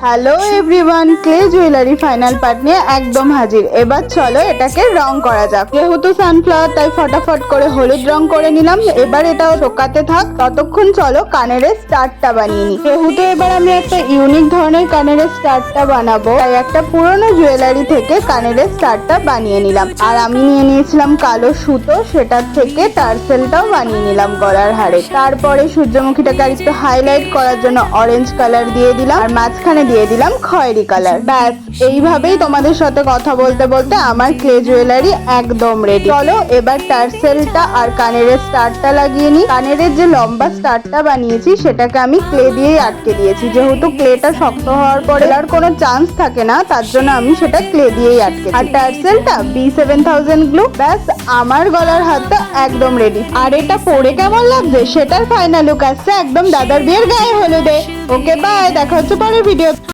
Hello everyone, clay jewellery final part নিয়ে একদম হাজির। এবার চলো এটাকে রং করা যাক। যেহেতু সানফ্লাওয়ার তাই ফটাফট করে হলুদ রং করে নিলাম। এবার এটাও শোকাতে থাক, ততক্ষণ চলো কানের স্টারটা বানিয়ে নিই। যেহেতু এবার আমি একটা ইউনিক ধরনের কানের স্টারটা বানাবো, তাই একটা পুরনো জুয়েলারি থেকে কানের স্টারটা বানিয়ে নিলাম। আর আমি নিয়ে নিয়েছিলাম কালো সুতো, সেটার থেকে টার্সেলটাও বানিয়ে নিলাম গলার হারে। তারপরে সূর্যমুখীটাকে আর একটু হাইলাইট করার জন্য অরেঞ্জ কালার দিয়ে দিলাম, আর মাঝখানে দিয়ে দিলাম খয়েরি কালার। ব্যাস এইভাবেই তোমাদের সাথে কথা বলতে বলতে আমার ক্লে জুয়েলারি একদম রেডি। চলো এবার টার্সেলটা আর কানের স্টারটা লাগিয়ে নিই। কানের যে লম্বা স্টারটা বানিয়েছি সেটাকে আমি ক্লে দিয়েই আটকে দিয়েছি। যেহেতু ক্লেটা শক্ত হওয়ার পরে আর কোনো চান্স থাকে না, তার জন্য আমি সেটা ক্লে দিয়েই আটকে। আর টার্সেলটা B7000 গ্লু। ব্যাস আমার গলার হাতটা একদম রেডি। আর এটা পরে কেমন লাগছে সেটার ফাইনাল লুক আসছে একদম দাদার বিয়ের গায়ে হলুদে। ওকে বাই, দেখা হচ্ছে পরের ভিডিও।